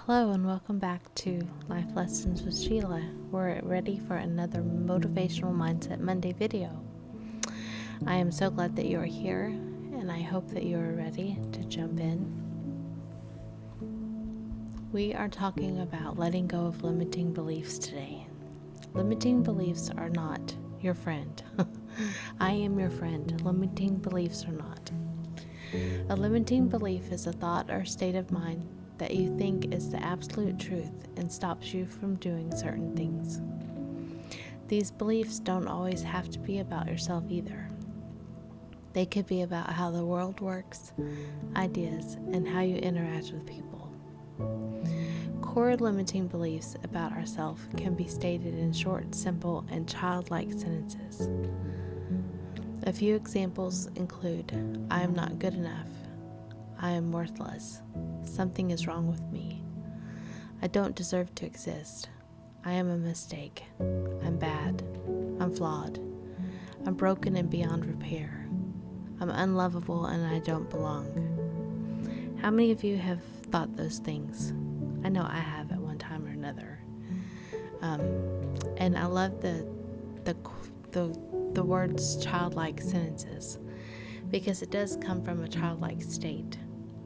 Hello and welcome back to Life Lessons with Sheila. We're ready for another Motivational Mindset Monday video. I am so glad that you are here and I hope that you are ready to jump in. We are talking about letting go of limiting beliefs today. Limiting beliefs are not your friend. I am your friend. Limiting beliefs are not. A limiting belief is a thought or state of mind that you think is the absolute truth and stops you from doing certain things. These beliefs don't always have to be about yourself either. They could be about how the world works, ideas, and how you interact with people. Core limiting beliefs about ourselves can be stated in short, simple, and childlike sentences. A few examples include, I am not good enough. I am worthless. Something is wrong with me. I don't deserve to exist. I am a mistake. I'm bad. I'm flawed. I'm broken and beyond repair. I'm unlovable and I don't belong. How many of you have thought those things? I know I have at one time or another. And I love the words childlike sentences because it does come from a childlike state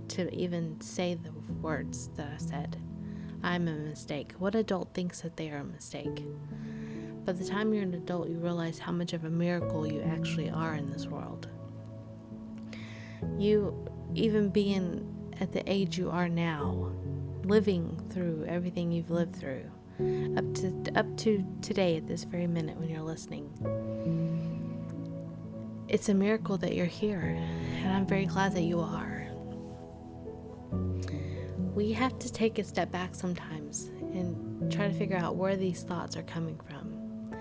to even say the words that I said. I'm a mistake. What adult thinks that they are a mistake? By the time you're an adult, you realize how much of a miracle you actually are in this world. You, even being at the age you are now, living through everything you've lived through, up to today at this very minute when you're listening, it's a miracle that you're here, and I'm very glad that you are. We have to take a step back sometimes and try to figure out where these thoughts are coming from.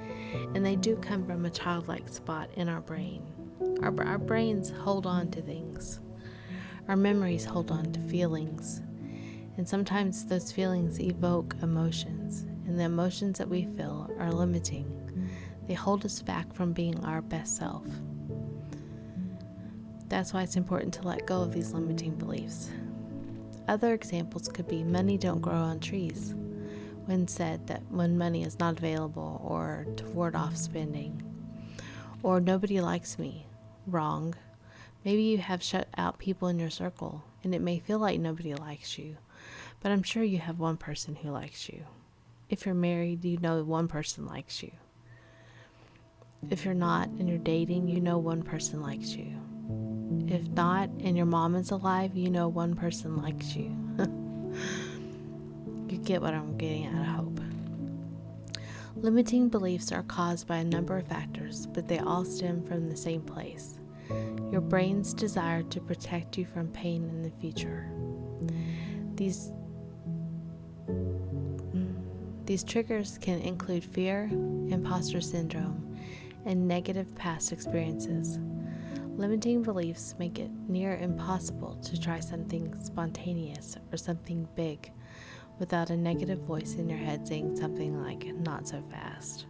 And they do come from a childlike spot in our brain. Our brains hold on to things. Our memories hold on to feelings. And sometimes those feelings evoke emotions. And the emotions that we feel are limiting. They hold us back from being our best self. That's why it's important to let go of these limiting beliefs. Other examples could be money don't grow on trees, when said that when money is not available, or to ward off spending, or nobody likes me. Wrong. Maybe you have shut out people in your circle and it may feel like nobody likes you, but I'm sure you have one person who likes you. If you're married, you know one person likes you. If you're not and you're dating, you know one person likes you. If not, and your mom is alive, you know one person likes you. You get what I'm getting at, I hope. Limiting beliefs are caused by a number of factors, but they all stem from the same place. Your brain's desire to protect you from pain in the future. These triggers can include fear, imposter syndrome, and negative past experiences. Limiting beliefs make it near impossible to try something spontaneous or something big without a negative voice in your head saying something like, not so fast.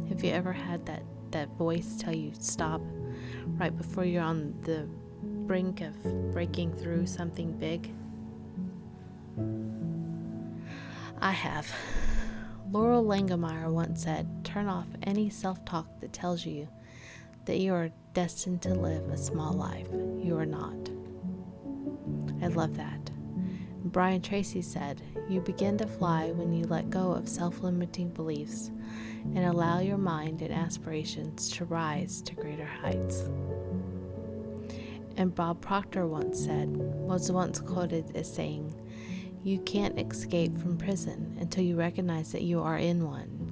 Have you ever had that voice tell you stop right before you're on the brink of breaking through something big? I have. Laurel Langemeyer once said, turn off any self-talk that tells you that you are destined to live a small life. You are not. I love that. Brian Tracy said, you begin to fly when you let go of self-limiting beliefs and allow your mind and aspirations to rise to greater heights. And Bob Proctor was once quoted as saying, you can't escape from prison until you recognize that you are in one.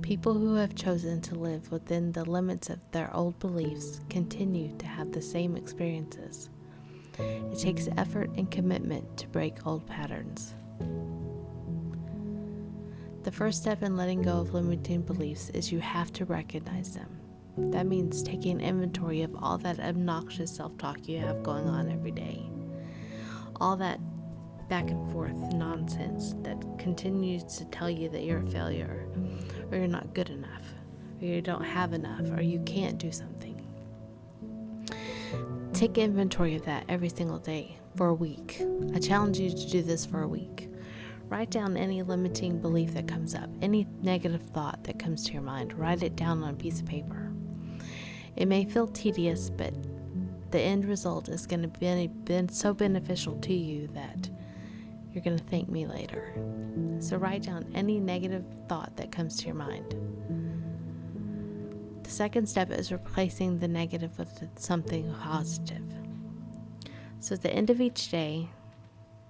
People who have chosen to live within the limits of their old beliefs continue to have the same experiences. It takes effort and commitment to break old patterns. The first step in letting go of limiting beliefs is you have to recognize them. That means taking inventory of all that obnoxious self-talk you have going on every day. All that back and forth nonsense that continues to tell you that you're a failure, or you're not good enough, or you don't have enough, or you can't do something. Take inventory of that every single day for a week. I challenge you to do this for a week. Write down any limiting belief that comes up, any negative thought that comes to your mind. Write it down on a piece of paper. It may feel tedious, but the end result is going to be so beneficial to you that you're going to thank me later. So write down any negative thought that comes to your mind. The second step is replacing the negative with something positive. So at the end of each day,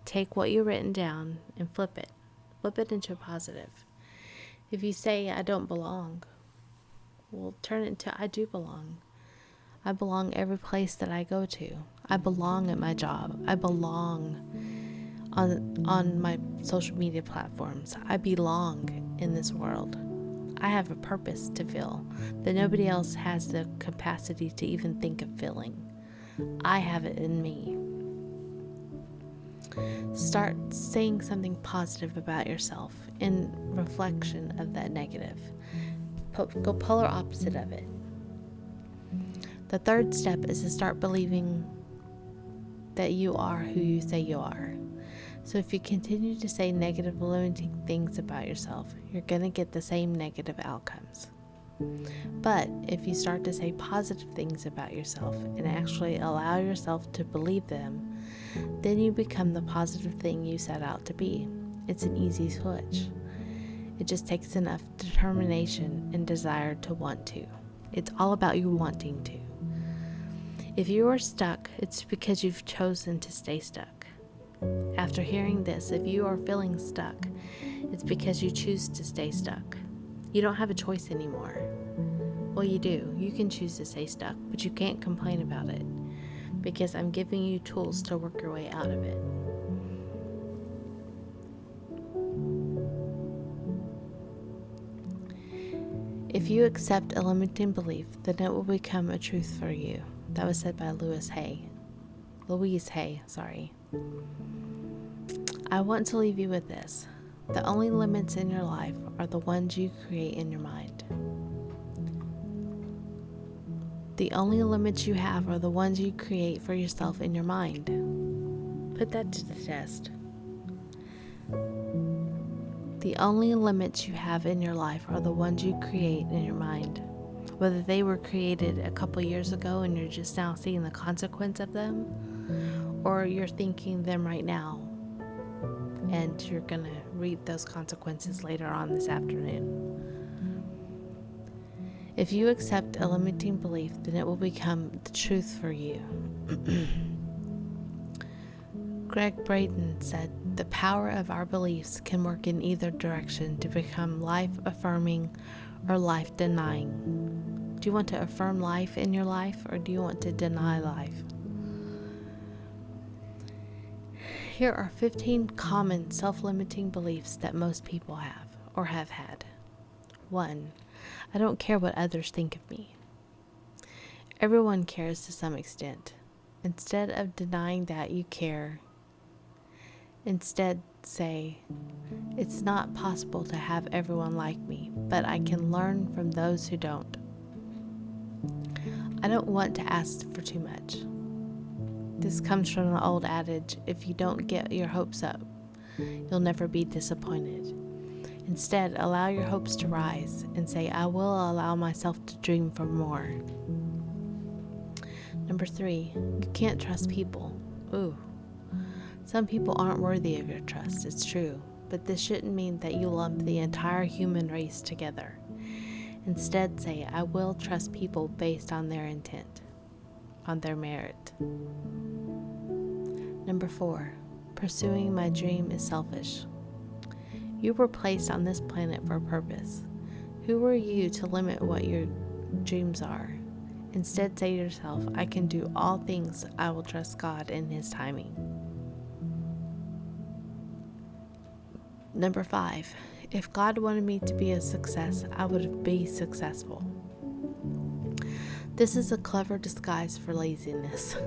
take what you've written down and flip it. Flip it into a positive. If you say, I don't belong, well, turn it into, I do belong. I belong every place that I go to. I belong at my job. I belong on my social media platforms. I belong in this world. I have a purpose to feel that nobody else has the capacity to even think of feeling. I have it in me. Start saying something positive about yourself in reflection of that negative. Go polar opposite of it. The third step is to start believing that you are who you say you are. So if you continue to say negative, limiting things about yourself, you're going to get the same negative outcomes. But if you start to say positive things about yourself and actually allow yourself to believe them, then you become the positive thing you set out to be. It's an easy switch. It just takes enough determination and desire to want to. It's all about you wanting to. If you are stuck, it's because you've chosen to stay stuck. After hearing this, if you are feeling stuck, it's because you choose to stay stuck. You don't have a choice anymore. Well, you do. You can choose to stay stuck, but you can't complain about it because I'm giving you tools to work your way out of it. If you accept a limiting belief, then it will become a truth for you. That was said by Louise Hay. I want to leave you with this. The only limits in your life are the ones you create in your mind. The only limits you have are the ones you create for yourself in your mind. Put that to the test. The only limits you have in your life are the ones you create in your mind. Whether they were created a couple years ago and you're just now seeing the consequence of them, or you're thinking them right now and you're going to reap those consequences later on this afternoon. If you accept a limiting belief, then it will become the truth for you. Gregg Braden said, the power of our beliefs can work in either direction to become life-affirming or life-denying. Do you want to affirm life in your life, or do you want to deny life? Here are 15 common self-limiting beliefs that most people have or have had. 1. I don't care what others think of me. Everyone cares to some extent. Instead of denying that you care, instead say, it's not possible to have everyone like me, but I can learn from those who don't. I don't want to ask for too much. This comes from the old adage, if you don't get your hopes up, you'll never be disappointed. Instead, allow your hopes to rise and say, I will allow myself to dream for more. Number 3, you can't trust people. Ooh. Some people aren't worthy of your trust, it's true, but this shouldn't mean that you lump the entire human race together. Instead, say, I will trust people based on their intent, on their merit. Number 4, pursuing my dream is selfish. You were placed on this planet for a purpose. Who are you to limit what your dreams are? Instead, say to yourself, I can do all things. I will trust God in His timing. Number 5, if God wanted me to be a success, I would be successful. This is a clever disguise for laziness.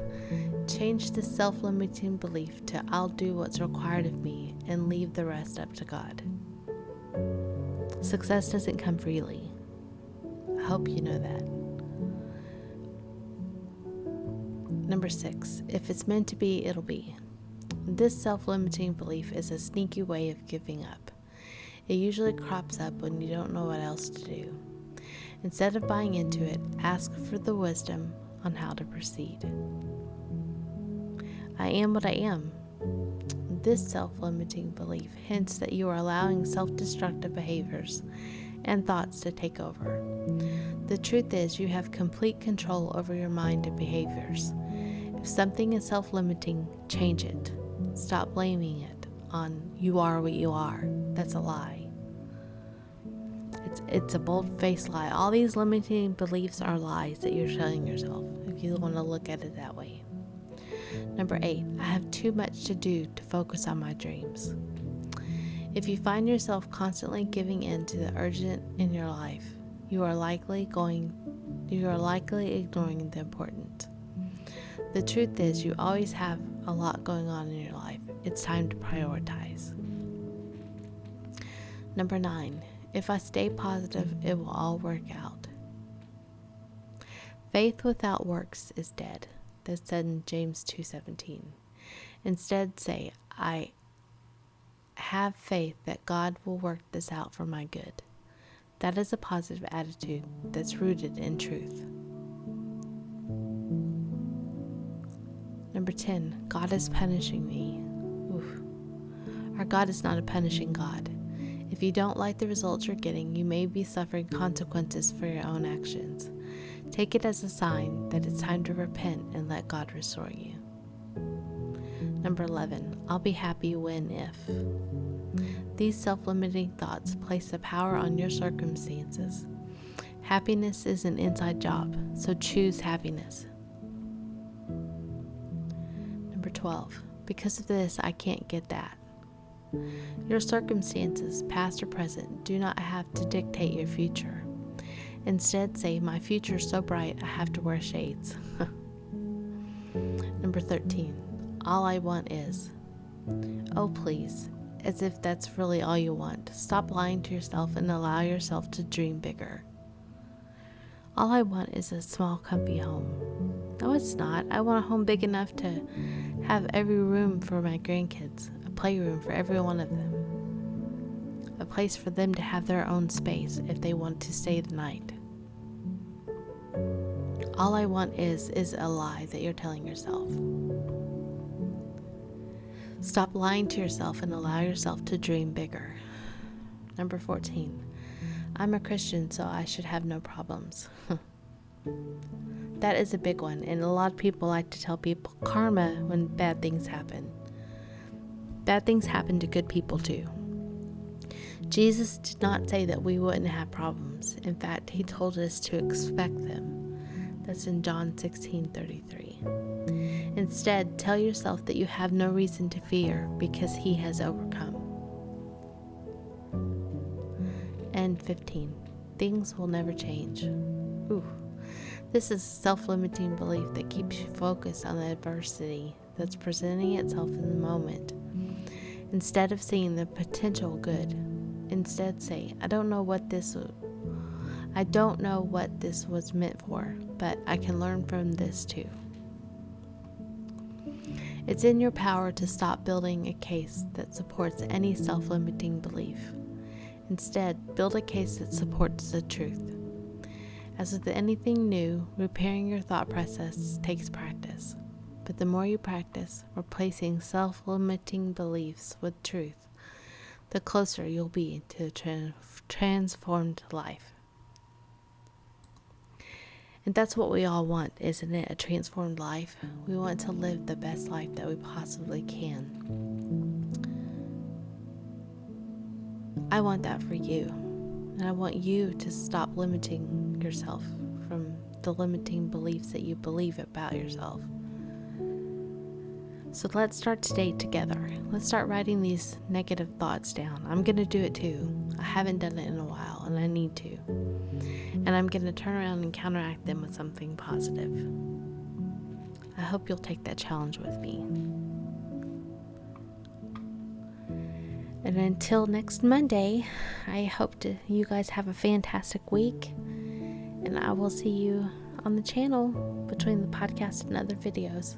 Change the self-limiting belief to I'll do what's required of me and leave the rest up to God. Success doesn't come freely. I hope you know that. Number 6, if it's meant to be, it'll be. This self-limiting belief is a sneaky way of giving up. It usually crops up when you don't know what else to do. Instead of buying into it, ask for the wisdom on how to proceed. I am what I am. This self-limiting belief hints that you are allowing self-destructive behaviors and thoughts to take over. The truth is, you have complete control over your mind and behaviors. If something is self-limiting, change it. Stop blaming it on you are what you are. That's a lie. It's a bold-faced lie. All these limiting beliefs are lies that you're telling yourself, if you want to look at it that way. Number 8, I have too much to do to focus on my dreams. If you find yourself constantly giving in to the urgent in your life, you are likely ignoring the important. The truth is, you always have a lot going on in your life. It's time to prioritize. Number 9, if I stay positive, it will all work out. Faith without works is dead. That's said in James 2:17. Instead say, I have faith that God will work this out for my good. That is a positive attitude that's rooted in truth. Number 10, God is punishing me. Our God is not a punishing God. If you don't like the results you're getting, you may be suffering consequences for your own actions. Take it as a sign that it's time to repent and let God restore you. Number 11, I'll be happy when if. These self-limiting thoughts place the power on your circumstances. Happiness is an inside job, so choose happiness. Number 12, because of this, I can't get that. Your circumstances, past or present, do not have to dictate your future. Instead, say, my future is so bright, I have to wear shades. Number 13, all I want is. Oh, please, as if that's really all you want. Stop lying to yourself and allow yourself to dream bigger. All I want is a small, comfy home. No, it's not. I want a home big enough to have every room for my grandkids, a playroom for every one of them. A place for them to have their own space if they want to stay the night. All I want is a lie that you're telling yourself. Stop lying to yourself and allow yourself to dream bigger. Number 14, I'm a Christian, so I should have no problems. That is a big one, and a lot of people like to tell people karma when bad things happen. Bad things happen to good people too. Jesus did not say that we wouldn't have problems. In fact, he told us to expect them. That's in John 16:33. Instead, tell yourself that you have no reason to fear because he has overcome. And 15, things will never change. This is a self-limiting belief that keeps you focused on the adversity that's presenting itself in the moment. Instead of seeing the potential good, instead say, I don't know what this was meant for, but I can learn from this too. It's in your power to stop building a case that supports any self-limiting belief. Instead, build a case that supports the truth. As with anything new, repairing your thought process takes practice. But the more you practice replacing self-limiting beliefs with truth, the closer you'll be to a transformed life. And that's what we all want, isn't it? A transformed life. We want to live the best life that we possibly can. I want that for you. And I want you to stop limiting yourself from the limiting beliefs that you believe about yourself. So let's start today together. Let's start writing these negative thoughts down. I'm going to do it too. I haven't done it in a while, and I need to. And I'm going to turn around and counteract them with something positive. I hope you'll take that challenge with me. And until next Monday, I hope you guys have a fantastic week. And I will see you on the channel between the podcast and other videos.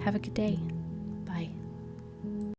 Have a good day.